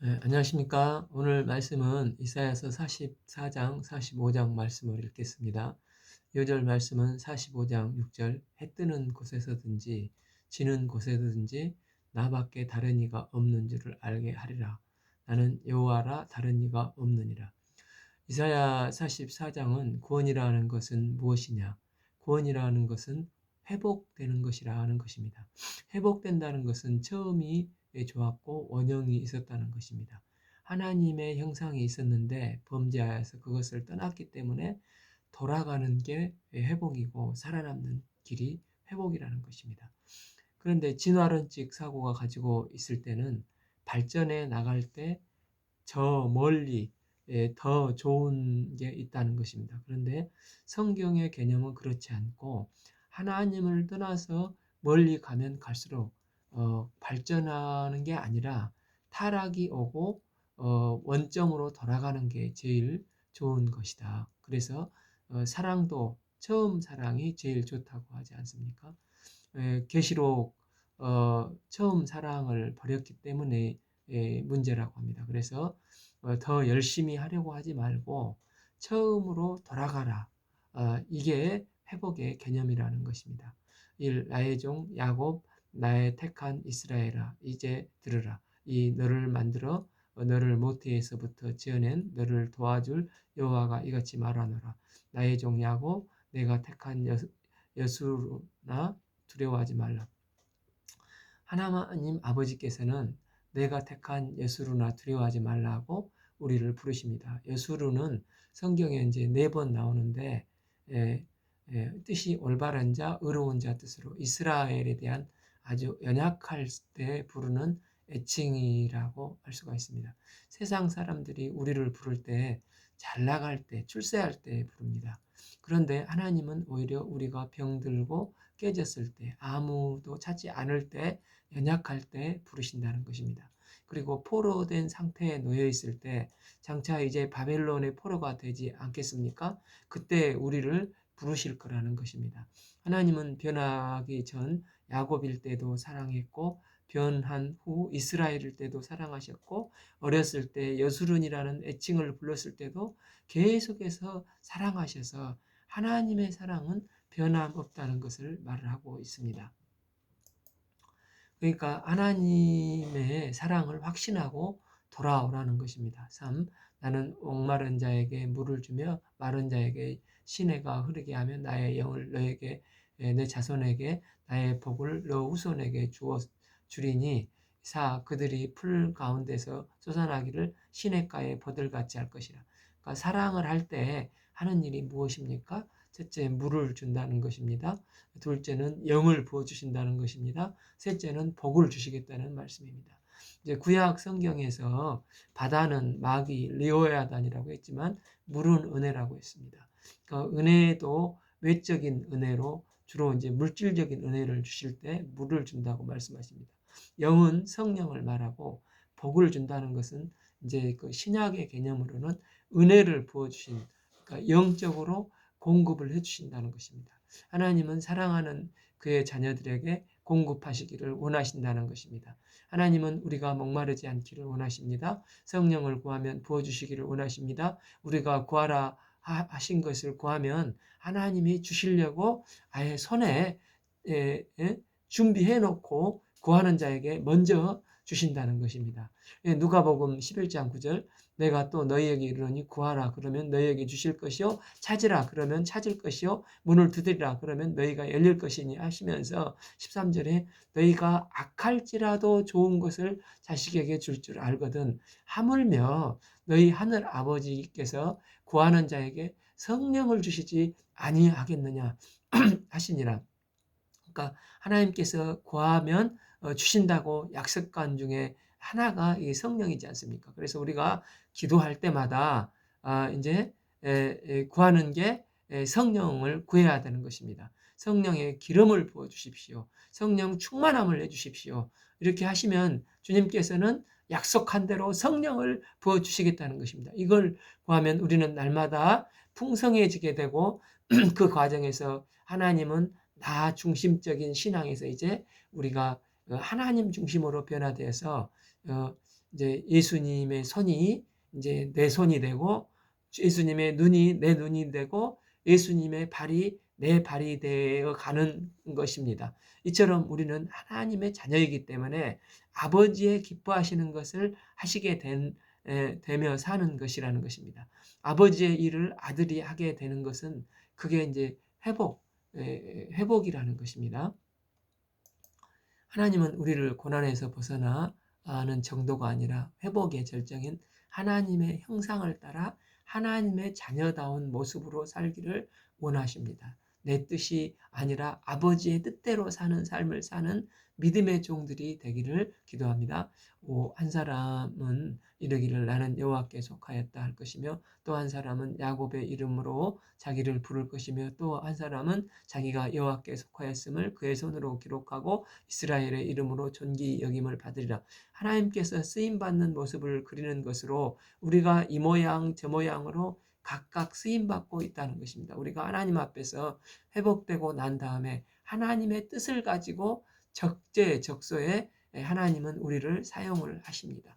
네, 안녕하십니까. 오늘 말씀은 이사야서 44장, 45장 말씀을 읽겠습니다. 요절 말씀은 45장 6절 해 뜨는 곳에서든지 지는 곳에서든지 나밖에 다른 이가 없는 줄을 알게 하리라. 나는 여호와라 다른 이가 없느니라. 이사야 44장은 구원이라는 것은 무엇이냐? 구원이라는 것은 회복되는 것이라는 것입니다. 회복된다는 것은 처음이 좋았고 원형이 있었다는 것입니다. 하나님의 형상이 있었는데 범죄하여서 그것을 떠났기 때문에 돌아가는 게 회복이고 살아남는 길이 회복이라는 것입니다. 그런데 진화론적 사고가 가지고 있을 때는 발전해 나갈 때 저 멀리 더 좋은 게 있다는 것입니다. 그런데 성경의 개념은 그렇지 않고 하나님을 떠나서 멀리 가면 갈수록 발전하는 게 아니라 타락이 오고 원점으로 돌아가는 게 제일 좋은 것이다. 그래서 사랑도 처음 사랑이 제일 좋다고 하지 않습니까? 계시록 처음 사랑을 버렸기 때문에 문제라고 합니다. 그래서 더 열심히 하려고 하지 말고 처음으로 돌아가라. 이게 회복의 개념이라는 것입니다. 1. 나의 종 야곱 나의 택한 이스라엘아 이제 들으라. 이 너를 만들어 너를 모태에서부터 지어낸 너를 도와줄 여호와가 이같이 말하노라. 나의 종 야곱 내가 택한 여수나 두려워하지 말라. 하나님 아버지께서는 내가 택한 여수루나 두려워하지 말라고 우리를 부르십니다. 여수루는 성경에 이제 4번 나오는데 뜻이 올바른 자, 의로운 자 뜻으로 이스라엘에 대한 아주 연약할 때 부르는 애칭이라고 할 수가 있습니다. 세상 사람들이 우리를 부를 때 잘 나갈 때, 출세할 때 부릅니다. 그런데 하나님은 오히려 우리가 병들고 깨졌을 때, 아무도 찾지 않을 때, 연약할 때 부르신다는 것입니다. 그리고 포로된 상태에 놓여 있을 때 장차 이제 바벨론의 포로가 되지 않겠습니까? 그때 우리를 부르실 거라는 것입니다. 하나님은 변하기 전 야곱일 때도 사랑했고 변한 후 이스라엘일 때도 사랑하셨고 어렸을 때 여수룬이라는 애칭을 불렀을 때도 계속해서 사랑하셔서 하나님의 사랑은 변함없다는 것을 말을 하고 있습니다. 그러니까 하나님의 사랑을 확신하고 돌아오라는 것입니다. 3. 나는 목마른 자에게 물을 주며 마른 자에게 시내가 흐르게 하며 나의 영을 너에게 내 자손에게 나의 복을 너 후손에게 주어 주리니 4. 그들이 풀 가운데서 솟아나기를 시냇가에 버들같이 할 것이라. 그러니까 사랑을 할 때 하는 일이 무엇입니까? 첫째, 물을 준다는 것입니다. 둘째는 영을 부어주신다는 것입니다. 셋째는 복을 주시겠다는 말씀입니다. 이제 구약 성경에서 바다는 마귀 리오야단이라고 했지만 물은 은혜라고 했습니다. 그러니까 은혜도 외적인 은혜로 주로 이제 물질적인 은혜를 주실 때 물을 준다고 말씀하십니다. 영은 성령을 말하고 복을 준다는 것은 이제 그 신약의 개념으로는 은혜를 부어주신 그러니까 영적으로 공급을 해주신다는 것입니다. 하나님은 사랑하는 그의 자녀들에게 공급하시기를 원하신다는 것입니다. 하나님은 우리가 목마르지 않기를 원하십니다. 성령을 구하면 부어주시기를 원하십니다. 우리가 구하라 하신 것을 구하면 하나님이 주시려고 아예 손에 준비해 놓고 구하는 자에게 먼저 주신다는 것입니다. 누가복음 11장 9절 내가 또 너희에게 이르노니 구하라 그러면 너희에게 주실 것이요 찾으라 그러면 찾을 것이요 문을 두드리라 그러면 너희가 열릴 것이니 하시면서 13절에 너희가 악할지라도 좋은 것을 자식에게 줄 줄 알거든 하물며 너희 하늘 아버지께서 구하는 자에게 성령을 주시지 아니하겠느냐 하시니라. 그러니까 하나님께서 구하면 주신다고 약속한 중에 하나가 이 성령이지 않습니까? 그래서 우리가 기도할 때마다 이제 구하는 게 성령을 구해야 되는 것입니다. 성령의 기름을 부어 주십시오. 성령 충만함을 해 주십시오. 이렇게 하시면 주님께서는 약속한 대로 성령을 부어 주시겠다는 것입니다. 이걸 구하면 우리는 날마다 풍성해지게 되고 그 과정에서 하나님은 나 중심적인 신앙에서 이제 우리가 하나님 중심으로 변화되어서 이제 예수님의 손이 이제 내 손이 되고, 예수님의 눈이 내 눈이 되고, 예수님의 발이 내 발이 되어 가는 것입니다. 이처럼 우리는 하나님의 자녀이기 때문에 아버지의 기뻐하시는 것을 하시게 되며 사는 것이라는 것입니다. 아버지의 일을 아들이 하게 되는 것은 그게 이제 회복이라는 것입니다. 하나님은 우리를 고난에서 벗어나는 정도가 아니라 회복의 절정인 하나님의 형상을 따라 하나님의 자녀다운 모습으로 살기를 원하십니다. 내 뜻이 아니라 아버지의 뜻대로 사는 삶을 사는 믿음의 종들이 되기를 기도합니다. 한 사람은 이르기를 나는 여호와께 속하였다 할 것이며, 또 한 사람은 야곱의 이름으로 자기를 부를 것이며, 또 한 사람은 자기가 여호와께 속하였음을 그의 손으로 기록하고 이스라엘의 이름으로 존귀 여김을 받으리라. 하나님께서 쓰임 받는 모습을 그리는 것으로 우리가 이 모양 저 모양으로 각각 쓰임 받고 있다는 것입니다. 우리가 하나님 앞에서 회복되고 난 다음에 하나님의 뜻을 가지고 적재적소에 하나님은 우리를 사용을 하십니다.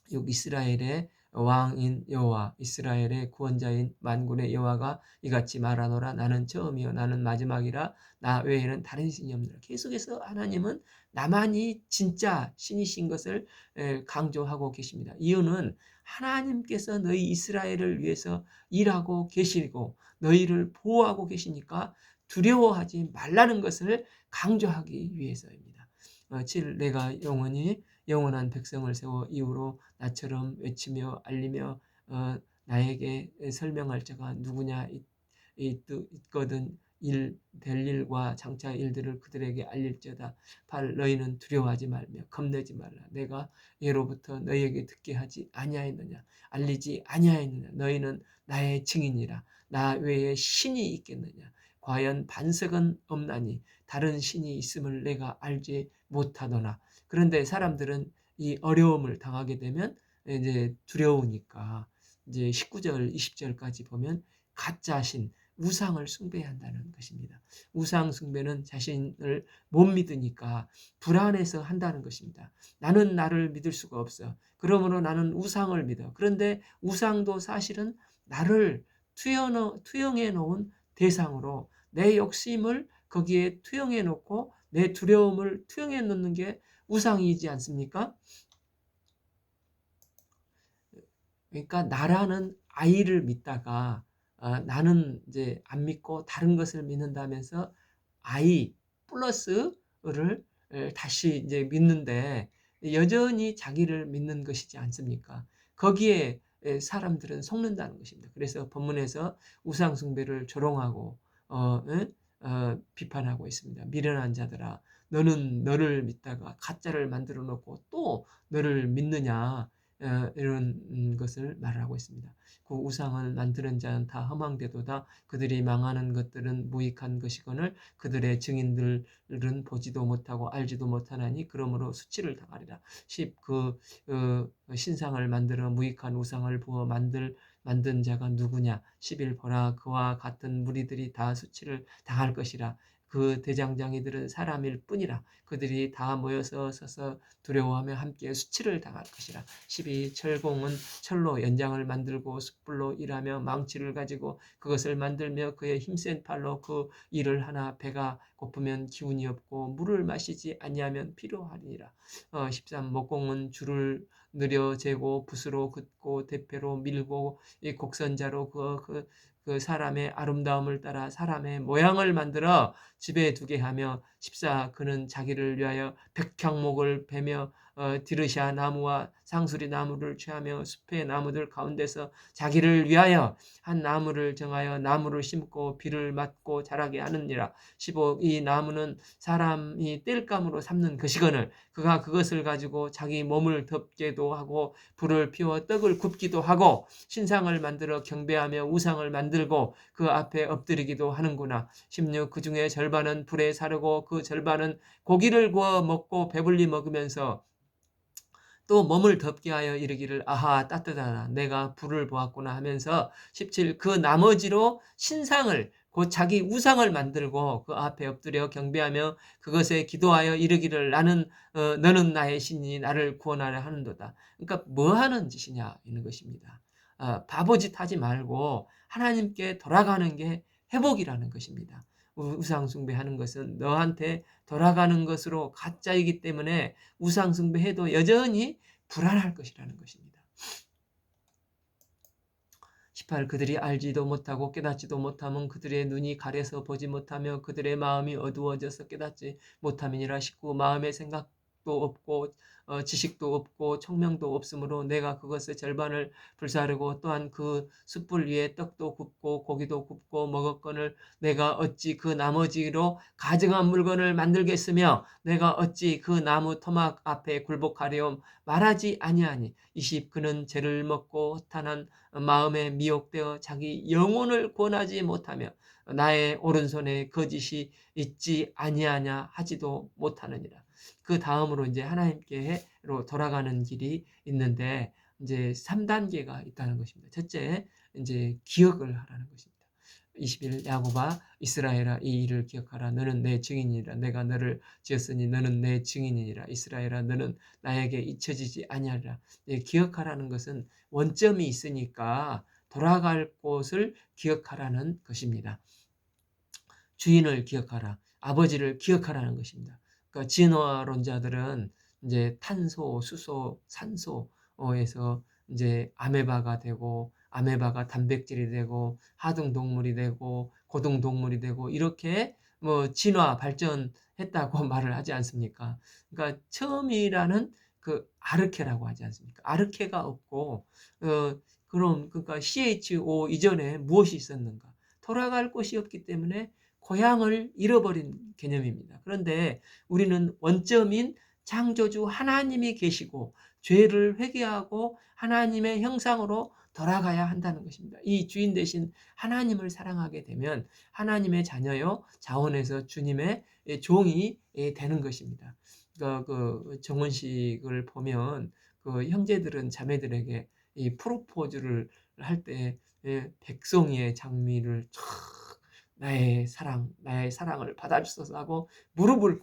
이스라엘의 왕인 여호와, 이스라엘의 구원자인 만군의 여호와가 이같이 말하노라. 나는 처음이요 나는 마지막이라. 나 외에는 다른 신이 없느라. 계속해서 하나님은 나만이 진짜 신이신 것을 강조하고 계십니다. 이유는 하나님께서 너희 이스라엘을 위해서 일하고 계시고 너희를 보호하고 계시니까 두려워하지 말라는 것을 강조하기 위해서입니다. 7. 내가 영원히 영원한 백성을 세워 이후로 나처럼 외치며 알리며 나에게 설명할 자가 누구냐 있거든 될 일과 장차 일들을 그들에게 알릴지어다. 8. 너희는 두려워하지 말며 겁내지 말라. 내가 예로부터 너희에게 듣게 하지 아니하였느냐 알리지 아니하였느냐. 너희는 나의 증인이라. 나 외에 신이 있겠느냐. 과연 반석은 없나니 다른 신이 있음을 내가 알지 못하도나. 그런데 사람들은 이 어려움을 당하게 되면 이제 두려우니까 이제 19절, 20절까지 보면 가짜 신, 우상을 숭배한다는 것입니다. 우상 숭배는 자신을 못 믿으니까 불안해서 한다는 것입니다. 나는 나를 믿을 수가 없어. 그러므로 나는 우상을 믿어. 그런데 우상도 사실은 나를 투영해 놓은 대상으로 내 욕심을 거기에 투영해 놓고 내 두려움을 투영해 놓는 게 우상이지 않습니까? 그러니까 나라는 아이를 믿다가 나는 이제 안 믿고 다른 것을 믿는다면서 아이 플러스를 다시 이제 믿는데 여전히 자기를 믿는 것이지 않습니까? 거기에 사람들은 속는다는 것입니다. 그래서 본문에서 우상 숭배를 조롱하고 비판하고 있습니다. 미련한 자들아, 너는 너를 믿다가 가짜를 만들어 놓고 또 너를 믿느냐, 이런 것을 말하고 있습니다. 그 우상을 만드는 자는 다 허망되도다. 그들이 망하는 것들은 무익한 것이거늘 그들의 증인들은 보지도 못하고 알지도 못하나니 그러므로 수치를 당하리라. 10. 신상을 만들어 무익한 우상을 부어 만든 자가 누구냐. 11. 보라, 그와 같은 무리들이 다 수치를 당할 것이라. 그 대장장이들은 사람일 뿐이라. 그들이 다 모여서 서서 두려워하며 함께 수치를 당할 것이라. 12. 철공은 철로 연장을 만들고 숯불로 일하며 망치를 가지고 그것을 만들며 그의 힘센 팔로 그 일을 하나. 배가 고프면 기운이 없고 물을 마시지 아니하면 피로하리니라. 13. 목공은 줄을 느려 재고 붓으로 긋고 대패로 밀고 이 곡선자로 그 사람의 아름다움을 따라 사람의 모양을 만들어 집에 두게 하며. 14. 그는 자기를 위하여 백향목을 베며 디르샤 나무와 상수리 나무를 취하며 숲의 나무들 가운데서 자기를 위하여 한 나무를 정하여 나무를 심고 비를 맞고 자라게 하느니라. 15. 이 나무는 사람이 땔감으로 삼는 것이거늘 그가 그것을 가지고 자기 몸을 덮게도 하고 불을 피워 떡을 굽기도 하고 신상을 만들어 경배하며 우상을 만들고 그 앞에 엎드리기도 하는구나. 16. 그 중에 절반은 불에 사르고 그 절반은 고기를 구워 먹고 배불리 먹으면서 또 몸을 덮게 하여 이르기를 아하 따뜻하다 내가 불을 보았구나 하면서 17 그 나머지로 신상을 곧 자기 우상을 만들고 그 앞에 엎드려 경배하며 그것에 기도하여 이르기를 나는 너는 나의 신이니 나를 구원하려 하는도다. 그러니까 뭐 하는 짓이냐 있는 것입니다. 바보짓 하지 말고 하나님께 돌아가는 게 회복이라는 것입니다. 우상 숭배하는 것은 너한테 돌아가는 것으로 가짜이기 때문에 우상 숭배해도 여전히 불안할 것이라는 것입니다. 18 그들이 알지도 못하고 깨닫지도 못하면 그들의 눈이 가려서 보지 못하며 그들의 마음이 어두워져서 깨닫지 못함이니라. 19 마음의 생각도 없고 지식도 없고 총명도 없으므로 내가 그것의 절반을 불사르고 또한 그 숯불 위에 떡도 굽고 고기도 굽고 먹었거늘 내가 어찌 그 나머지로 가증한 물건을 만들겠으며 내가 어찌 그 나무 토막 앞에 굴복하려움 말하지 아니하니. 20 그는 죄를 먹고 허탄한 마음에 미혹되어 자기 영혼을 권하지 못하며 나의 오른손에 거짓이 있지 아니하냐 하지도 못하느니라. 그 다음으로 이제 하나님께로 돌아가는 길이 있는데 이제 3단계가 있다는 것입니다. 첫째, 이제 기억을 하라는 것입니다. 21 야곱아 이스라엘아 이 일을 기억하라 너는 내 증인이라 내가 너를 지었으니 너는 내 증인이니라. 이스라엘아 너는 나에게 잊혀지지 아니하리라. 기억하라는 것은 원점이 있으니까 돌아갈 곳을 기억하라는 것입니다. 주인을 기억하라. 아버지를 기억하라는 것입니다. 그러니까 진화론자들은 이제 탄소, 수소, 산소에서 이제 아메바가 되고 아메바가 단백질이 되고 하등 동물이 되고 고등 동물이 되고 이렇게 뭐 진화 발전했다고 말을 하지 않습니까? 그러니까 처음이라는 그 아르케라고 하지 않습니까? 아르케가 없고 그럼 그러니까 CHO 이전에 무엇이 있었는가? 돌아갈 곳이 없기 때문에 고향을 잃어버린 개념입니다. 그런데 우리는 원점인 창조주 하나님이 계시고 죄를 회개하고 하나님의 형상으로 돌아가야 한다는 것입니다. 이 주인 대신 하나님을 사랑하게 되면 하나님의 자녀요 자원에서 주님의 종이 되는 것입니다. 그러니까 그 정원식을 보면 그 형제들은 자매들에게 이 프로포즈를 할 때 백송이의 장미를 나의 사랑을 받아주소서 하고 무릎을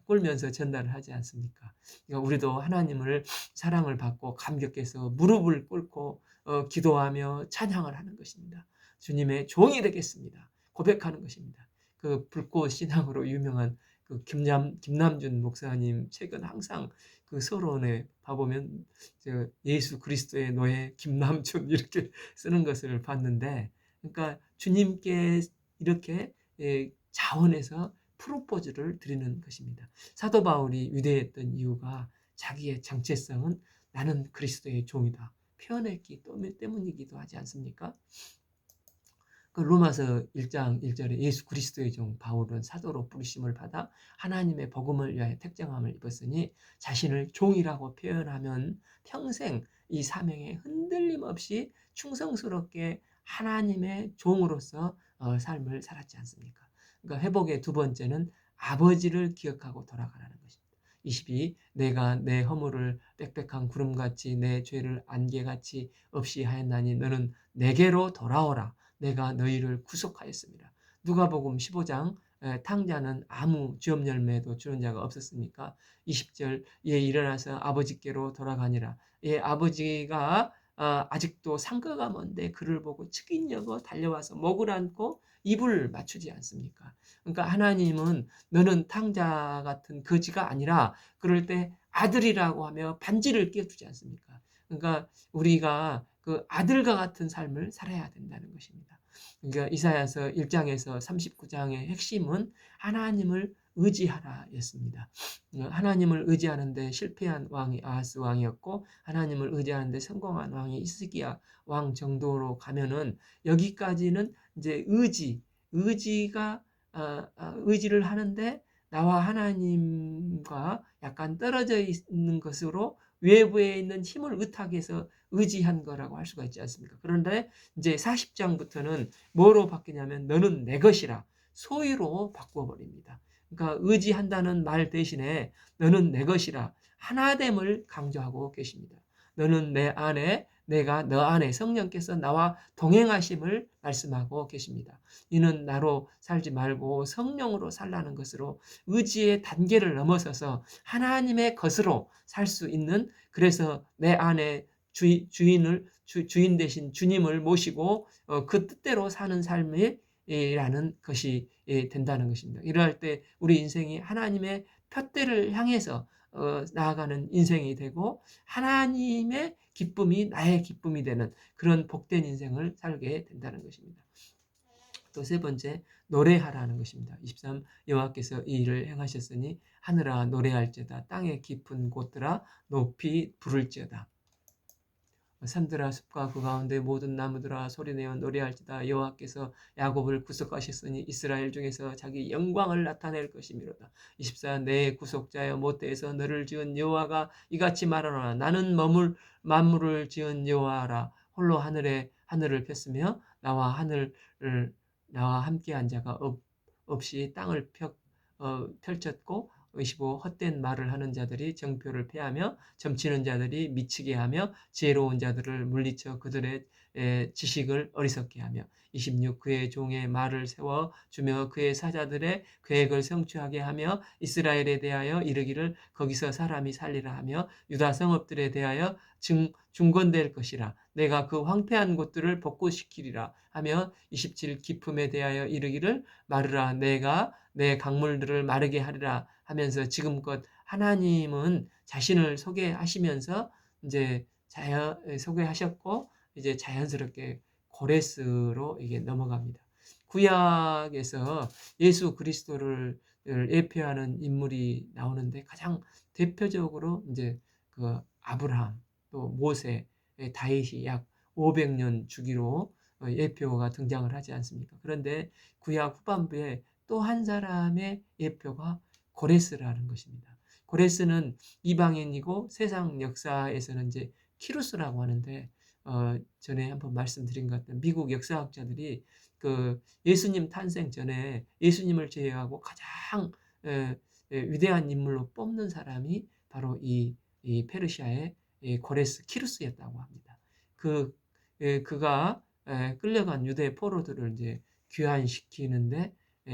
꿇면서 전달을 하지 않습니까? 그러니까 우리도 하나님을 사랑을 받고 감격해서 무릎을 꿇고 기도하며 찬양을 하는 것입니다. 주님의 종이 되겠습니다. 고백하는 것입니다. 그 불꽃 신앙으로 유명한 그 김남준 목사님 책은 항상 그 서론에 봐보면 예수 그리스도의 노예 김남준 이렇게 쓰는 것을 봤는데, 그러니까 주님께 이렇게 자원해서 프로포즈를 드리는 것입니다. 사도 바울이 위대했던 이유가 자기의 정체성은 나는 그리스도의 종이다 표현했기 때문이기도 하지 않습니까? 그 로마서 1장 1절에 예수 그리스도의 종 바울은 사도로 부르심을 받아 하나님의 복음을 위하여 택정함을 입었으니 자신을 종이라고 표현하면 평생 이 사명에 흔들림 없이 충성스럽게 하나님의 종으로서 삶을 살았지 않습니까? 그러니까 회복의 두 번째는 아버지를 기억하고 돌아가라는 것입니다. 22 내가 내 허물을 빽빽한 구름같이 내 죄를 안개같이 없이 하였나니 너는 내게로 돌아오라. 내가 너희를 구속하였습니다. 누가복음 15장 탕자는 아무 주업 열매도 주는 자가 없었으니까 20절 예 일어나서 아버지께로 돌아가니라. 예 아버지가 아직도 상가가 먼데 그를 보고 측인 여고 달려와서 목을 안고 입을 맞추지 않습니까? 그러니까 하나님은 너는 탕자 같은 거지가 아니라 그럴 때 아들이라고 하며 반지를 끼워주지 않습니까? 그러니까 우리가 그 아들과 같은 삶을 살아야 된다는 것입니다. 그러니까 이사야서 1장에서 39장의 핵심은 하나님을 의지하라였습니다. 하나님을 의지하는데 실패한 왕이 아하스 왕이었고 하나님을 의지하는데 성공한 왕이 히스기야 왕 정도로 가면은 여기까지는 이제 의지가 의지를 하는데 나와 하나님과 약간 떨어져 있는 것으로 외부에 있는 힘을 의탁해서 의지한 거라고 할 수가 있지 않습니까? 그런데 이제 40장부터는 뭐로 바뀌냐면 너는 내 것이라 소유로 바꾸어 버립니다. 그러니까 의지한다는 말 대신에 너는 내 것이라 하나됨을 강조하고 계십니다. 너는 내 안에, 내가 너 안에, 성령께서 나와 동행하심을 말씀하고 계십니다. 이는 나로 살지 말고 성령으로 살라는 것으로 의지의 단계를 넘어서서 하나님의 것으로 살 수 있는, 그래서 내 안에 주인 되신 주님을 모시고 그 뜻대로 사는 삶이라는 것이 된다는 것입니다. 이러할 때 우리 인생이 하나님의 푯대를 향해서 나아가는 인생이 되고 하나님의 기쁨이 나의 기쁨이 되는 그런 복된 인생을 살게 된다는 것입니다. 또 세 번째, 노래하라는 것입니다. 23, 여호와께서 이 일을 행하셨으니 하늘아 노래할지어다, 땅의 깊은 곳들아 높이 부를지어다. 산들아 숲과 그 가운데 모든 나무들아 소리내어 노래할지다. 여호와께서 야곱을 구속하셨으니 이스라엘 중에서 자기 영광을 나타낼 것이미로다. 24, 내 구속자여 모태에서 너를 지은 여호와가 이같이 말하노라. 나는 만물을 지은 여호와라. 홀로 하늘을 폈으며 나와 함께한 자가 없이 땅을 펼쳤고 25, 헛된 말을 하는 자들이 정표를 패하며 점치는 자들이 미치게 하며 지혜로운 자들을 물리쳐 그들의 지식을 어리석게 하며 26, 그의 종의 말을 세워주며 그의 사자들의 계획을 성취하게 하며 이스라엘에 대하여 이르기를 거기서 사람이 살리라 하며 유다 성읍들에 대하여 중건될 것이라. 내가 그 황폐한 곳들을 복구시키리라 하며 27, 기품에 대하여 이르기를 마르라. 내가 내 강물들을 마르게 하리라 하면서 지금껏 하나님은 자신을 소개하시면서 이제 소개하셨고 이제 자연스럽게 고레스로 이게 넘어갑니다. 구약에서 예수 그리스도를 예표하는 인물이 나오는데 가장 대표적으로 이제 그 아브라함, 또 모세, 다윗이 약 500년 주기로 예표가 등장을 하지 않습니까? 그런데 구약 후반부에 또 한 사람의 예표가 고레스라는 것입니다. 고레스는 이방인이고 세상 역사에서는 이제 키루스라고 하는데 전에 한번 말씀드린 것 같은 미국 역사학자들이 그 예수님 탄생 전에 예수님을 제외하고 가장 위대한 인물로 뽑는 사람이 바로 이 페르시아의 고레스 키루스였다고 합니다. 그가 끌려간 유대 포로들을 이제 귀환시키는데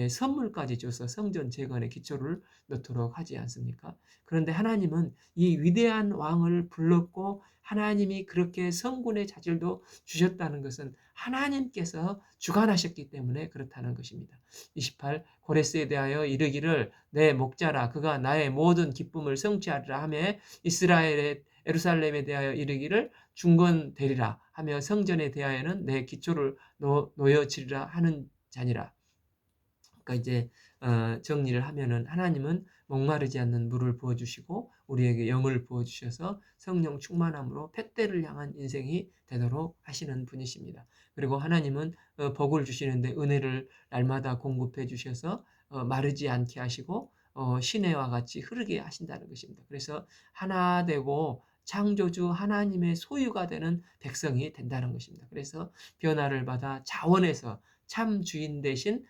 선물까지 줘서 성전 재건의 기초를 넣도록 하지 않습니까? 그런데 하나님은 이 위대한 왕을 불렀고 하나님이 그렇게 성군의 자질도 주셨다는 것은 하나님께서 주관하셨기 때문에 그렇다는 것입니다. 28, 고레스에 대하여 이르기를 내 목자라 그가 나의 모든 기쁨을 성취하리라 하며 이스라엘의 예루살렘에 대하여 이르기를 중건되리라 하며 성전에 대하여는 내 기초를 놓여지리라 하는 자니라. 그러니까 이제 정리를 하면은 하나님은 목마르지 않는 물을 부어주시고 우리에게 영을 부어주셔서 성령 충만함으로 푯대를 향한 인생이 되도록 하시는 분이십니다. 그리고 하나님은 복을 주시는데 은혜를 날마다 공급해 주셔서 마르지 않게 하시고 시내와 같이 흐르게 하신다는 것입니다. 그래서 하나 되고 창조주 하나님의 소유가 되는 백성이 된다는 것입니다. 그래서 변화를 받아 자원에서 참 주인 대신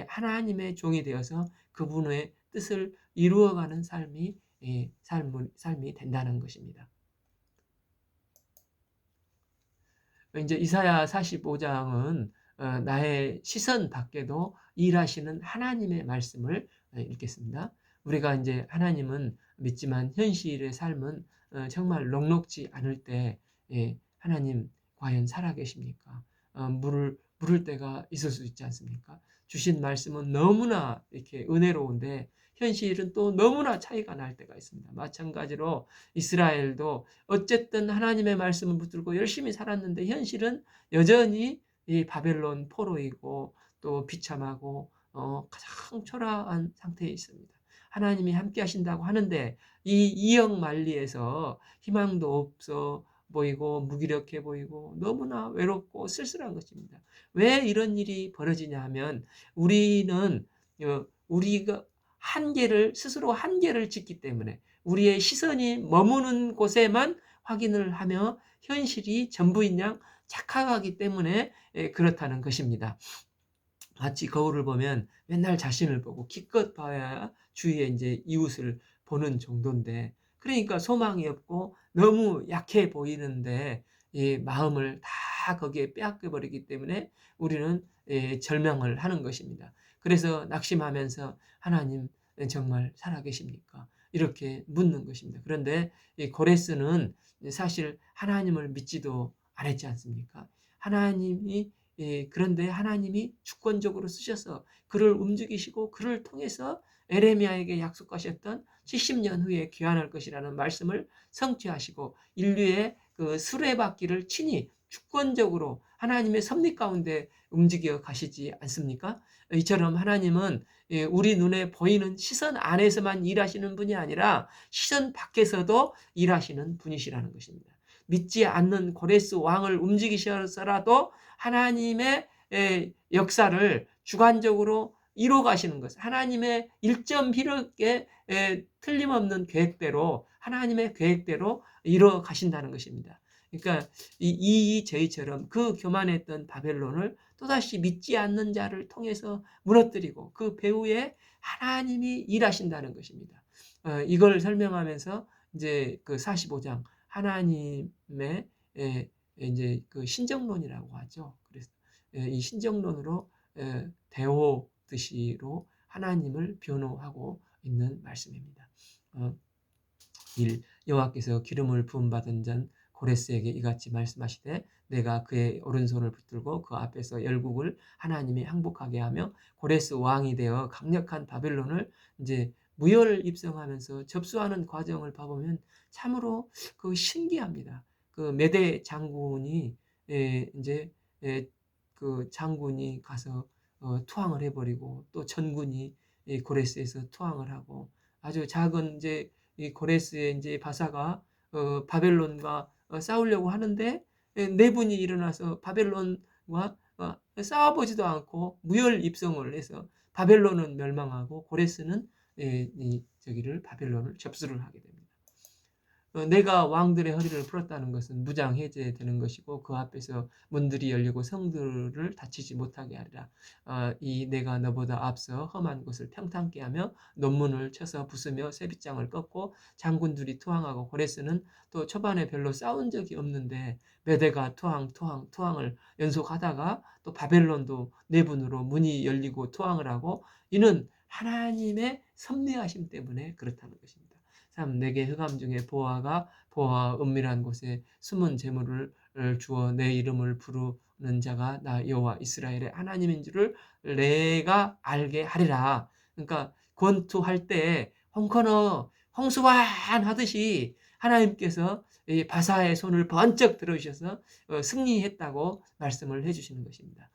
하나님의 종이 되어서 그분의 뜻을 이루어가는 삶이 된다는 것입니다. 이제 이사야 45장은 나의 시선 밖에도 일하시는 하나님의 말씀을 읽겠습니다. 우리가 이제 하나님은 믿지만 현실의 삶은 정말 넉넉지 않을 때 하나님 과연 살아계십니까? 물을 때가 있을 수 있지 않습니까? 주신 말씀은 너무나 이렇게 은혜로운데 현실은 또 너무나 차이가 날 때가 있습니다. 마찬가지로 이스라엘도 어쨌든 하나님의 말씀을 붙들고 열심히 살았는데 현실은 여전히 이 바벨론 포로이고 또 비참하고 가장 초라한 상태에 있습니다. 하나님이 함께 하신다고 하는데 이 이역만리에서 희망도 없어 보이고 무기력해 보이고 너무나 외롭고 쓸쓸한 것입니다. 왜 이런 일이 벌어지냐 하면 우리는 우리가 스스로 한계를 짓기 때문에 우리의 시선이 머무는 곳에만 확인을 하며 현실이 전부인 양 착각하기 때문에 그렇다는 것입니다. 마치 거울을 보면 맨날 자신을 보고 기껏 봐야 주위에 이제 이웃을 보는 정도인데 그러니까 소망이 없고 너무 약해 보이는데 이 마음을 다 거기에 빼앗겨 버리기 때문에 우리는 절망을 하는 것입니다. 그래서 낙심하면서 하나님 정말 살아계십니까? 이렇게 묻는 것입니다. 그런데 이 고레스는 사실 하나님을 믿지도 않았지 않습니까? 하나님이 그런데 하나님이 주권적으로 쓰셔서 그를 움직이시고 그를 통해서 에레미야에게 약속하셨던 70년 후에 귀환할 것이라는 말씀을 성취하시고 인류의 그 수레바퀴를 친히 주권적으로 하나님의 섭리 가운데 움직여 가시지 않습니까? 이처럼 하나님은 우리 눈에 보이는 시선 안에서만 일하시는 분이 아니라 시선 밖에서도 일하시는 분이시라는 것입니다. 믿지 않는 고레스 왕을 움직이셔서라도 하나님의 역사를 주관적으로 이뤄 가시는 것. 하나님의 일점비력의 틀림없는 계획대로 하나님의 계획대로 이뤄 가신다는 것입니다. 그러니까 저희처럼 그 교만했던 바벨론을 또다시 믿지 않는 자를 통해서 무너뜨리고 그 배후에 하나님이 일하신다는 것입니다. 이걸 설명하면서 이제 그 45장 하나님의 이제 그 신정론이라고 하죠. 그래서 이 신정론으로 대호드시로 하나님을 변호하고 있는 말씀입니다. 1. 여호와께서 기름을 부음받은 전 고레스에게 이같이 말씀하시되 내가 그의 오른손을 붙들고 그 앞에서 열국을 하나님이 항복하게 하며 고레스 왕이 되어 강력한 바벨론을 이제 무혈 입성하면서 접수하는 과정을 봐보면 참으로 그 신기합니다. 그 메대 장군이 이제 그 장군이 가서 투항을 해버리고 또 전군이 고레스에서 투항을 하고 아주 작은 이제 이 고레스의 이제 바사가 바벨론과 싸우려고 하는데 내분이 일어나서 바벨론과 싸워보지도 않고 무혈 입성을 해서 바벨론은 멸망하고 고레스는 이 저기를 바벨론을 접수를 하게 됩니다. 내가 왕들의 허리를 풀었다는 것은 무장 해제되는 것이고 그 앞에서 문들이 열리고 성들을 닫히지 못하게 하리라. 이 내가 너보다 앞서 험한 곳을 평탄케 하며 논문을 쳐서 부수며 쇠빗장을 꺾고 장군들이 투항하고 고레스는 또 초반에 별로 싸운 적이 없는데 메대가 투항을 연속하다가 또 바벨론도 내분으로 문이 열리고 투항을 하고 이는 하나님의 섭리하심 때문에 그렇다는 것입니다. 3. 내게 흑암 중에 보아와 은밀한 곳에 숨은 재물을 주어 내 이름을 부르는 자가 나 여호와 이스라엘의 하나님인 줄을 내가 알게 하리라. 그러니까 권투할 때 홍커너 홍수환 하듯이 하나님께서 이 바사의 손을 번쩍 들어주셔서 승리했다고 말씀을 해주시는 것입니다.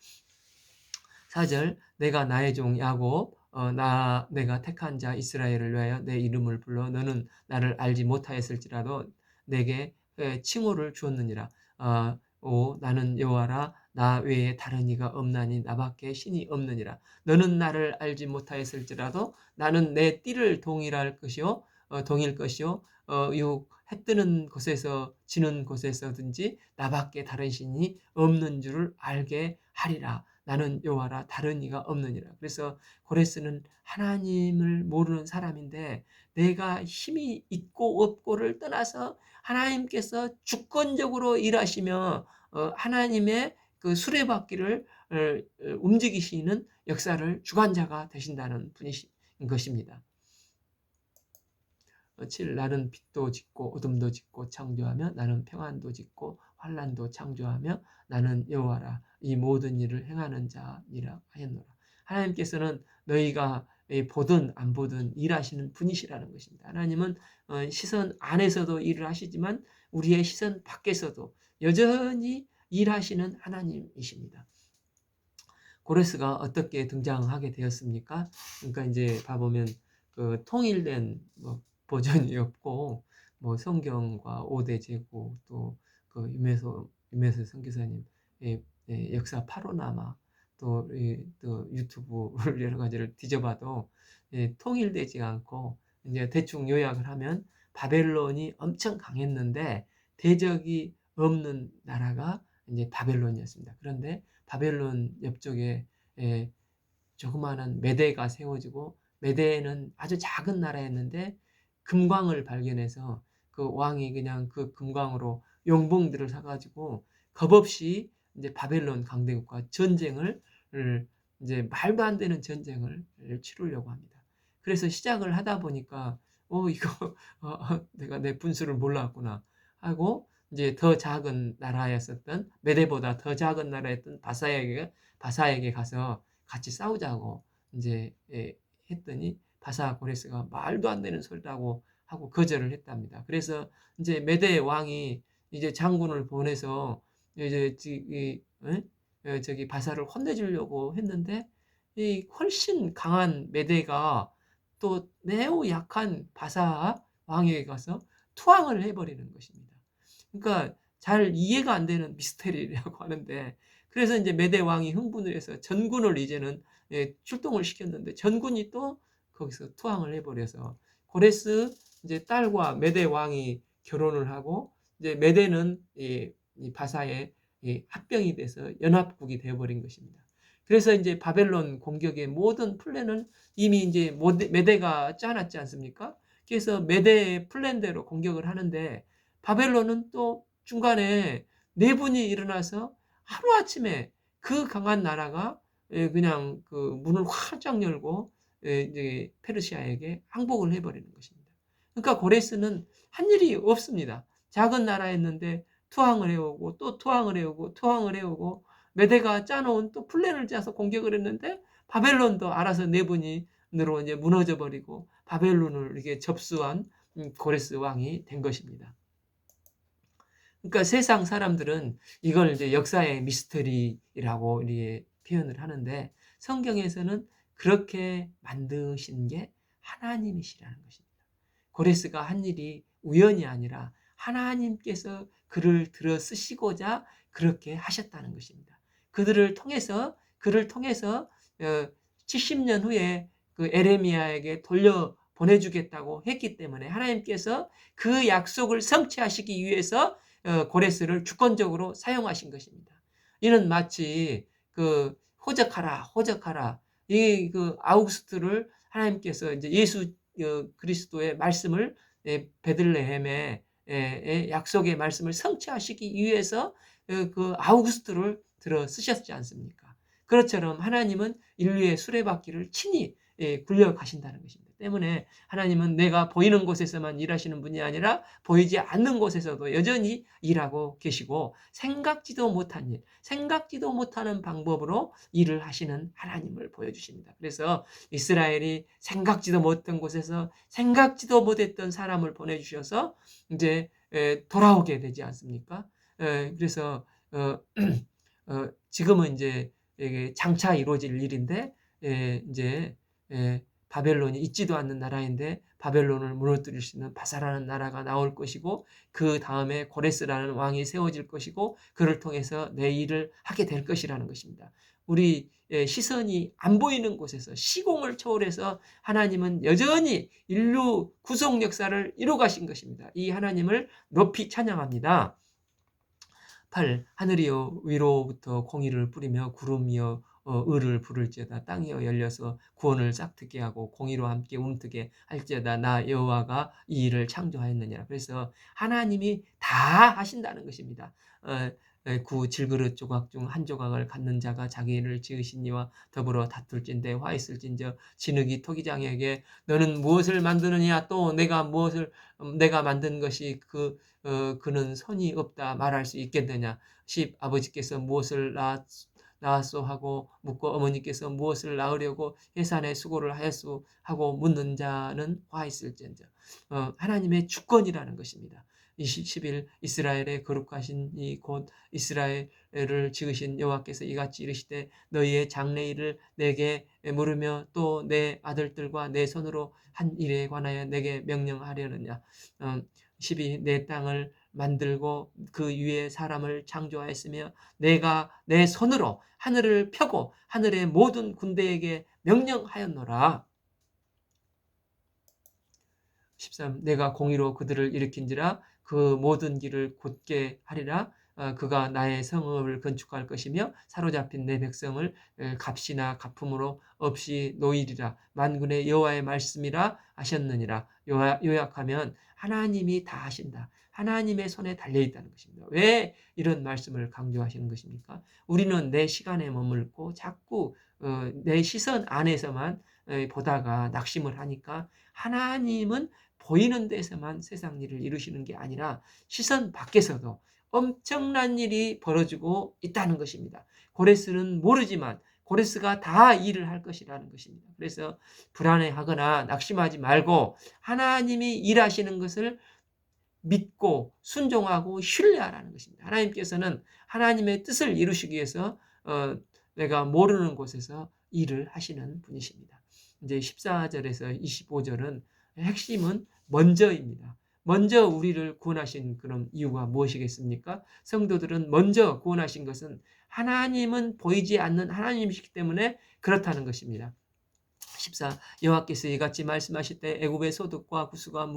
4절 내가 나의 종 야곱 내가 택한 자 이스라엘을 위하여 내 이름을 불러 너는 나를 알지 못하였을지라도 내게 칭호를 주었느니라. 나는 여호와라 나 외에 다른 이가 없나니 나밖에 신이 없느니라. 너는 나를 알지 못하였을지라도 나는 내 띠를 동일할 것이요 동일 것이요 해 뜨는 곳에서 지는 곳에서든지 나밖에 다른 신이 없는 줄을 알게 하리라. 나는 여호와라 다른 이가 없느니라. 그래서 고레스는 하나님을 모르는 사람인데 내가 힘이 있고 없고를 떠나서 하나님께서 주권적으로 일하시며 하나님의 그 수레바퀴를 움직이시는 역사를 주관자가 되신다는 분이신 것입니다. 7. 나는 빛도 짓고 어둠도 짓고 창조하며 나는 평안도 짓고 환난도 창조하며 나는 여호와라 이 모든 일을 행하는 자니라 하였노라. 하나님께서는 너희가 보든 안 보든 일하시는 분이시라는 것입니다. 하나님은 시선 안에서도 일을 하시지만 우리의 시선 밖에서도 여전히 일하시는 하나님이십니다. 고레스가 어떻게 등장하게 되었습니까? 그러니까 이제 봐보면 그 통일된 버전이 없고 성경과 5대 제국 또 그 유메소 선교사님 역사 파로나마 또 유튜브를 여러 가지를 뒤져봐도 통일되지 않고 이제 대충 요약을 하면 바벨론이 엄청 강했는데 대적이 없는 나라가 이제 바벨론이었습니다. 그런데 바벨론 옆쪽에 조그마한 메대가 세워지고 메대는 아주 작은 나라였는데 금광을 발견해서 그 왕이 그냥 그 금광으로 용봉들을 사가지고 겁없이 이제 바벨론 강대국과 전쟁을 이제 말도 안 되는 전쟁을 치르려고 합니다. 그래서 시작을 하다 보니까 이거 내가 내 분수를 몰랐구나 하고 이제 더 작은 나라였었던 메대보다 더 작은 나라였던 바사에게 가서 같이 싸우자고 이제 했더니 바사 고레스가 말도 안 되는 소리라고 하고 거절을 했답니다. 그래서 이제 메대 왕이 이제 장군을 보내서 이제 저기 바사를 혼내주려고 했는데 이 훨씬 강한 메대가 또 매우 약한 바사 왕에게 가서 투항을 해버리는 것입니다. 그러니까 잘 이해가 안 되는 미스테리라고 하는데 그래서 이제 메대 왕이 흥분을 해서 전군을 이제는 출동을 시켰는데 전군이 또 거기서 투항을 해버려서 고레스 이제 딸과 메대 왕이 결혼을 하고 이제 메대는 이 바사의 합병이 돼서 연합국이 되어버린 것입니다. 그래서 이제 바벨론 공격의 모든 플랜은 이미 이제 메대가 짜놨지 않습니까? 그래서 메대의 플랜대로 공격을 하는데 바벨론은 또 중간에 내분이 일어나서 하루아침에 그 강한 나라가 그냥 그 문을 활짝 열고 이제 페르시아에게 항복을 해버리는 것입니다. 그러니까 고레스는 한 일이 없습니다. 작은 나라였는데 투항을 해오고 또 투항을 해오고 투항을 해오고 메대가 짜놓은 또 플랜을 짜서 공격을 했는데 바벨론도 알아서 내분으로 이제 무너져 버리고 바벨론을 이렇게 접수한 고레스 왕이 된 것입니다. 그러니까 세상 사람들은 이걸 이제 역사의 미스터리라고 이렇게 표현을 하는데 성경에서는 그렇게 만드신 게 하나님이시라는 것입니다. 고레스가 한 일이 우연이 아니라 하나님께서 그를 들어 쓰시고자 그렇게 하셨다는 것입니다. 그를 통해서 70년 후에 그 에레미야에게 돌려 보내주겠다고 했기 때문에 하나님께서 그 약속을 성취하시기 위해서 고레스를 주권적으로 사용하신 것입니다. 이는 마치 그 호적하라 이 그 아우구스트를 하나님께서 이제 예수 그리스도의 말씀을 베들레헴의 약속의 말씀을 성취하시기 위해서 그 아우구스트를 들어 쓰셨지 않습니까? 그것처럼 하나님은 인류의 수레바퀴를 친히 굴려 가신다는 것입니다. 때문에 하나님은 내가 보이는 곳에서만 일하시는 분이 아니라 보이지 않는 곳에서도 여전히 일하고 계시고 생각지도 못한 일, 생각지도 못하는 방법으로 일을 하시는 하나님을 보여주십니다. 그래서 이스라엘이 생각지도 못했던 곳에서 생각지도 못했던 사람을 보내주셔서 이제 돌아오게 되지 않습니까? 그래서 지금은 이제 장차 이루어질 일인데 이제 바벨론이 있지도 않는 나라인데 바벨론을 무너뜨릴 수 있는 바사라는 나라가 나올 것이고 그 다음에 고레스라는 왕이 세워질 것이고 그를 통해서 내 일을 하게 될 것이라는 것입니다. 우리 시선이 안 보이는 곳에서 시공을 초월해서 하나님은 여전히 인류 구속 역사를 이뤄 가신 것입니다. 이 하나님을 높이 찬양합니다. 8. 하늘이여 위로부터 공의를 뿌리며 구름이여 을을 부를지어다. 땅이여 열려서 구원을 싹트게 하고 공의로 함께 움트게 할지어다. 나 여호와가 이 일을 창조하였느니라. 그래서 하나님이 다 하신다는 것입니다. 구 질그릇 조각 중 한 조각을 갖는 자가 자기 일을 지으신 이와 더불어 다툴진대 화 있을진저 진흙이 토기장에게 너는 무엇을 만드느냐 또 내가 만든 것이 그는 선이 없다 말할 수 있겠느냐. 10. 아버지께서 무엇을 낳았소 하고 묻고 어머니께서 무엇을 낳으려고 해산의 수고를 하였소 하고 묻는 자는 화 있을진저. 하나님의 주권이라는 것입니다. 11. 이스라엘의 거룩하신 이 곧 이스라엘을 지으신 여호와께서 이같이 이르시되 너희의 장래일을 내게 물으며 또 내 아들들과 내 손으로 한 일에 관하여 내게 명령하려느냐. 12. 내 땅을 만들고 그 위에 사람을 창조하였으며 내가 내 손으로 하늘을 펴고 하늘의 모든 군대에게 명령하였노라. 13. 내가 공의로 그들을 일으킨지라 그 모든 길을 곧게 하리라. 그가 나의 성읍을 건축할 것이며 사로잡힌 내 백성을 값이나 값품으로 없이 놓이리라. 만군의 여호와의 말씀이라 하셨느니라. 요약하면 하나님이 다 하신다. 하나님의 손에 달려 있다는 것입니다. 왜 이런 말씀을 강조하시는 것입니까? 우리는 내 시간에 머물고 자꾸 내 시선 안에서만 보다가 낙심을 하니까 하나님은 보이는 데서만 세상 일을 이루시는 게 아니라 시선 밖에서도 엄청난 일이 벌어지고 있다는 것입니다. 고레스는 모르지만 고레스가 다 일을 할 것이라는 것입니다. 그래서 불안해하거나 낙심하지 말고 하나님이 일하시는 것을 믿고 순종하고 신뢰하라는 것입니다. 하나님께서는 하나님의 뜻을 이루시기 위해서 내가 모르는 곳에서 일을 하시는 분이십니다. 이제 14절에서 25절은 핵심은 먼저입니다. 먼저 우리를 구원하신 그런 이유가 무엇이겠습니까? 성도들은 먼저 구원하신 것은 하나님은 보이지 않는 하나님이시기 때문에 그렇다는 것입니다. 14. 여호와께서 이같이 말씀하실 때 애굽의 소득과 구수가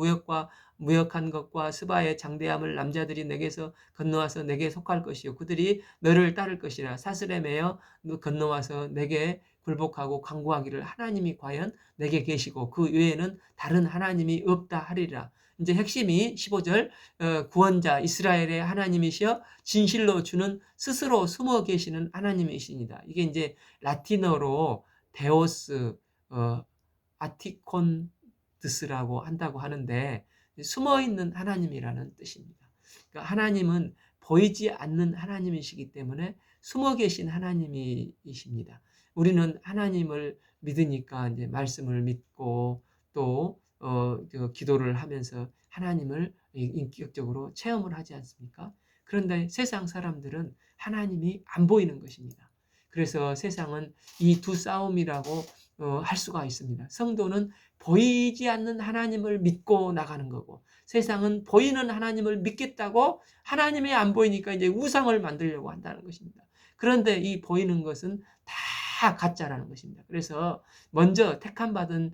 무역한 것과 스바의 장대함을 남자들이 내게서 건너와서 내게 속할 것이요 그들이 너를 따를 것이라. 사슬에 매여 건너와서 내게 굴복하고 간구하기를 하나님이 과연 내게 계시고 그 외에는 다른 하나님이 없다 하리라. 이제 핵심이 15절 구원자 이스라엘의 하나님이시여 진실로 주는 스스로 숨어 계시는 하나님이십니다. 이게 이제 라틴어로 데오스 아티콘드스라고 한다고 하는데 숨어 있는 하나님이라는 뜻입니다. 그러니까 하나님은 보이지 않는 하나님이시기 때문에 숨어 계신 하나님이십니다. 우리는 하나님을 믿으니까 이제 말씀을 믿고 또 기도를 하면서 하나님을 인격적으로 체험을 하지 않습니까? 그런데 세상 사람들은 하나님이 안 보이는 것입니다. 그래서 세상은 이 두 싸움이라고 할 수가 있습니다. 성도는 보이지 않는 하나님을 믿고 나가는 거고 세상은 보이는 하나님을 믿겠다고 하나님이 안 보이니까 이제 우상을 만들려고 한다는 것입니다. 그런데 이 보이는 것은 다 가짜라는 것입니다. 그래서 먼저 택함받은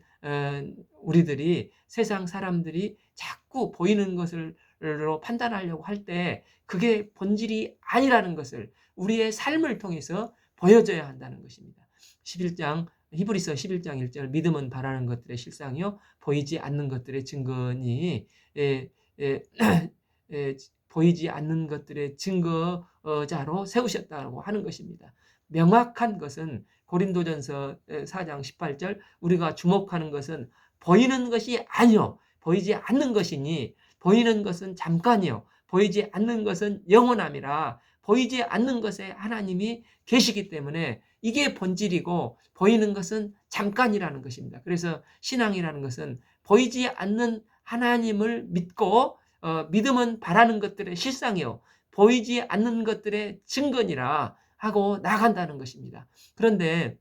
우리들이 세상 사람들이 자꾸 보이는 것으로 판단하려고 할 때 그게 본질이 아니라는 것을 우리의 삶을 통해서 보여줘야 한다는 것입니다. 11장 히브리서 11장 1절 믿음은 바라는 것들의 실상이요 보이지 않는 것들의 증거니 보이지 않는 것들의 증거자로 세우셨다고 하는 것입니다. 명확한 것은 고린도전서 4장 18절 우리가 주목하는 것은 보이는 것이 아니요 보이지 않는 것이니 보이는 것은 잠깐이요 보이지 않는 것은 영원함이라. 보이지 않는 것에 하나님이 계시기 때문에 이게 본질이고 보이는 것은 잠깐이라는 것입니다. 그래서 신앙이라는 것은 보이지 않는 하나님을 믿고 믿음은 바라는 것들의 실상이요 보이지 않는 것들의 증거니라 하고 나간다는 것입니다. 그런데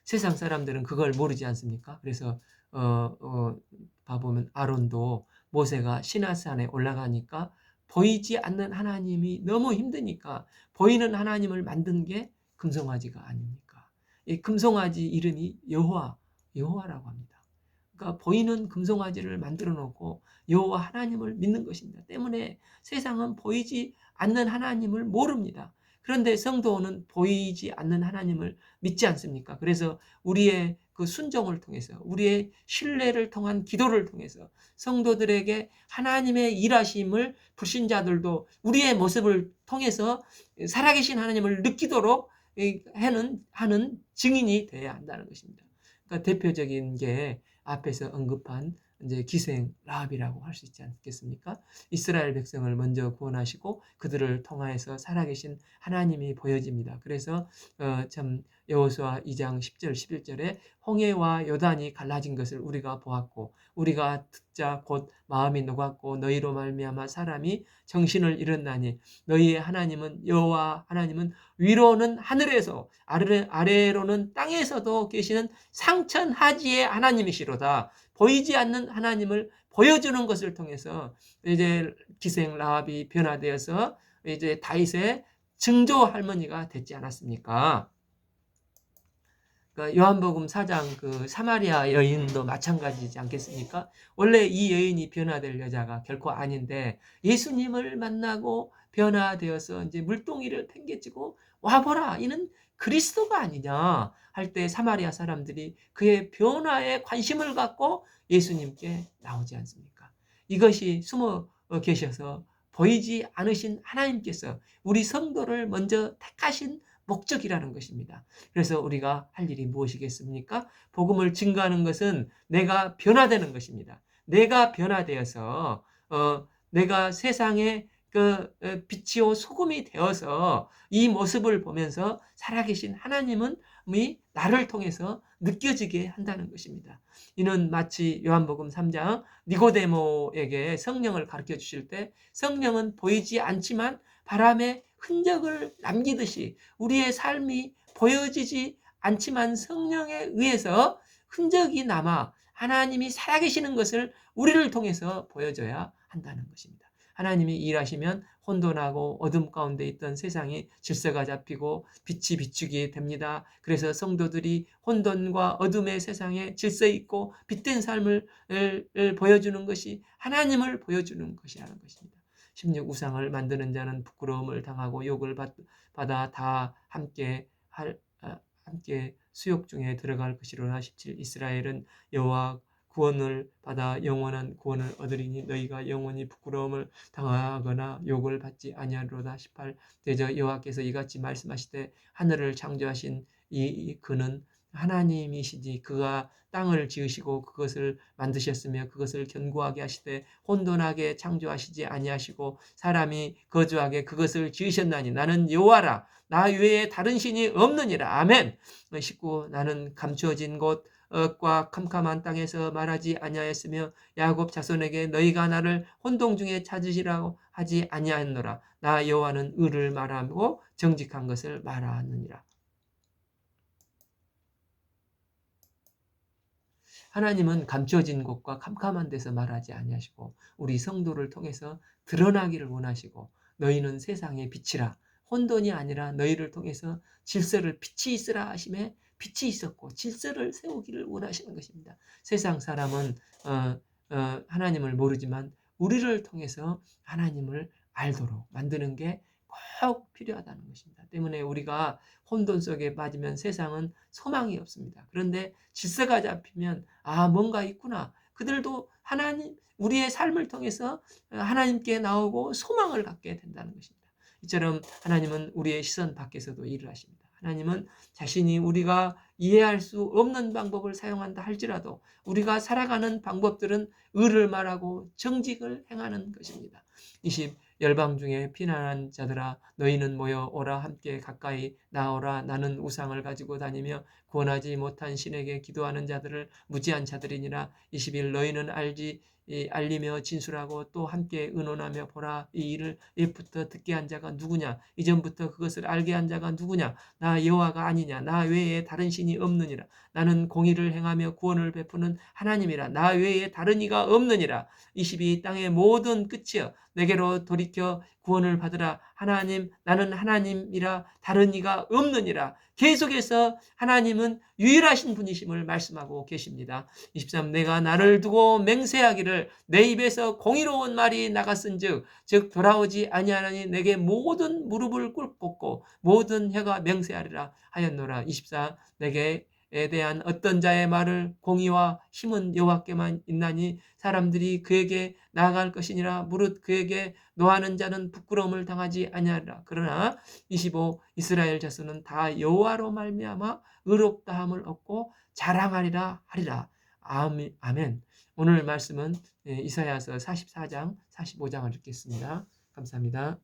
세상 사람들은 그걸 모르지 않습니까? 그래서 봐보면 아론도 모세가 시내산에 올라가니까 보이지 않는 하나님이 너무 힘드니까 보이는 하나님을 만든 게 금송아지가 아닙니까? 이 금송아지 이름이 여호와라고 합니다. 그러니까 보이는 금송아지를 만들어 놓고 여호와 하나님을 믿는 것입니다. 때문에 세상은 보이지 않는 하나님을 모릅니다. 그런데 성도는 보이지 않는 하나님을 믿지 않습니까? 그래서 우리의 그 순종을 통해서 우리의 신뢰를 통한 기도를 통해서 성도들에게 하나님의 일하심을 불신자들도 우리의 모습을 통해서 살아계신 하나님을 느끼도록 하는 증인이 되어야 한다는 것입니다. 그러니까 대표적인 게 앞에서 언급한 이제 기생 라합이라고 할 수 있지 않겠습니까? 이스라엘 백성을 먼저 구원하시고 그들을 통하여서 살아계신 하나님이 보여집니다. 그래서 참 여호수아 2장 10절 11절에 홍해와 요단이 갈라진 것을 우리가 보았고 우리가 듣자 곧 마음이 녹았고 너희로 말미암아 사람이 정신을 잃었나니 너희의 하나님은 여호와 하나님은 위로는 하늘에서 아래로는 땅에서도 계시는 상천하지의 하나님이시로다. 보이지 않는 하나님을 보여주는 것을 통해서 이제 기생 라합이 변화되어서 이제 다윗의 증조 할머니가 됐지 않았습니까? 그러니까 요한복음 4장 그 사마리아 여인도 마찬가지지 않겠습니까? 원래 이 여인이 변화될 여자가 결코 아닌데 예수님을 만나고 변화되어서 이제 물동이를 팽개치고 와보라, 이는 그리스도가 아니냐 할 때 사마리아 사람들이 그의 변화에 관심을 갖고 예수님께 나오지 않습니까? 이것이 숨어 계셔서 보이지 않으신 하나님께서 우리 성도를 먼저 택하신 목적이라는 것입니다. 그래서 우리가 할 일이 무엇이겠습니까? 복음을 증거하는 것은 내가 변화되는 것입니다. 내가 변화되어서 내가 세상에 빛이요 소금이 되어서 이 모습을 보면서 살아계신 하나님은 나를 통해서 느껴지게 한다는 것입니다. 이는 마치 요한복음 3장 니고데모에게 성령을 가르쳐 주실 때 성령은 보이지 않지만 바람의 흔적을 남기듯이 우리의 삶이 보여지지 않지만 성령에 의해서 흔적이 남아 하나님이 살아계시는 것을 우리를 통해서 보여줘야 한다는 것입니다. 하나님이 일하시면 혼돈하고 어둠 가운데 있던 세상이 질서가 잡히고 빛이 비추게 됩니다. 그래서 성도들이 혼돈과 어둠의 세상에 질서 있고 빛된 삶을 보여주는 것이 하나님을 보여주는 것이라는 것입니다. 16 우상을 만드는 자는 부끄러움을 당하고 욕을 받아 다 함께 수욕 중에 들어갈 것이로나. 17 이스라엘은 여호와 구원을 받아 영원한 구원을 얻으리니 너희가 영원히 부끄러움을 당하거나 욕을 받지 아니하리로다. 18 대저 여호와께서 이같이 말씀하시되 하늘을 창조하신 이 그는 하나님이시지 그가 땅을 지으시고 그것을 만드셨으며 그것을 견고하게 하시되 혼돈하게 창조하시지 아니하시고 사람이 거주하게 그것을 지으셨나니 나는 여호와라 나 외에 다른 신이 없느니라. 아멘. 19 나는 감추어진 곳과 캄캄한 땅에서 말하지 아니하였으며 야곱 자손에게 너희가 나를 혼동 중에 찾으시라고 하지 아니하였노라. 나 여호와는 의를 말하고 정직한 것을 말하느니라. 하나님은 감추어진 곳과 캄캄한 데서 말하지 아니하시고 우리 성도를 통해서 드러나기를 원하시고 너희는 세상의 빛이라. 혼돈이 아니라 너희를 통해서 질서를 빛이 있으라 하심에 빛이 있었고 질서를 세우기를 원하시는 것입니다. 세상 사람은 하나님을 모르지만 우리를 통해서 하나님을 알도록 만드는 게 꼭 필요하다는 것입니다. 때문에 우리가 혼돈 속에 빠지면 세상은 소망이 없습니다. 그런데 질서가 잡히면 뭔가 있구나. 그들도 하나님 우리의 삶을 통해서 하나님께 나오고 소망을 갖게 된다는 것입니다. 이처럼 하나님은 우리의 시선 밖에서도 일을 하십니다. 하나님은 자신이 우리가 이해할 수 없는 방법을 사용한다 할지라도 우리가 살아가는 방법들은 의를 말하고 정직을 행하는 것입니다. 20 열방 중에 피난한 자들아 너희는 모여 오라 함께 가까이 나오라. 나는 우상을 가지고 다니며 구원하지 못한 신에게 기도하는 자들을 무지한 자들이니라. 21 너희는 알리며 진술하고 또 함께 의논하며 보라. 이 일을 옛부터 듣게 한 자가 누구냐? 이전부터 그것을 알게 한 자가 누구냐? 나 여호와가 아니냐? 나 외에 다른 신이 없느니라. 나는 공의를 행하며 구원을 베푸는 하나님이라. 나 외에 다른 이가 없느니라. 22 땅의 모든 끝이여 내게로 돌이켜 구원을 받으라. 하나님 나는 하나님이라 다른 이가 없느니라. 계속해서 하나님은 유일하신 분이심을 말씀하고 계십니다. 23 내가 나를 두고 맹세하기를 내 입에서 공의로운 말이 나갔은즉 즉 돌아오지 아니하나니 내게 모든 무릎을 꿇고 모든 혀가 맹세하리라 하였노라. 24 내게 에 대한 어떤 자의 말을 공의와 힘은 여호와께만 있나니 사람들이 그에게 나아갈 것이니라. 무릇 그에게 노하는 자는 부끄러움을 당하지 아니하리라. 그러나 25 이스라엘 자손은 다 여호와로 말미암아 의롭다함을 얻고 자랑하리라 하리라. 아멘. 오늘 말씀은 이사야서 44장 45장을 읽겠습니다. 감사합니다.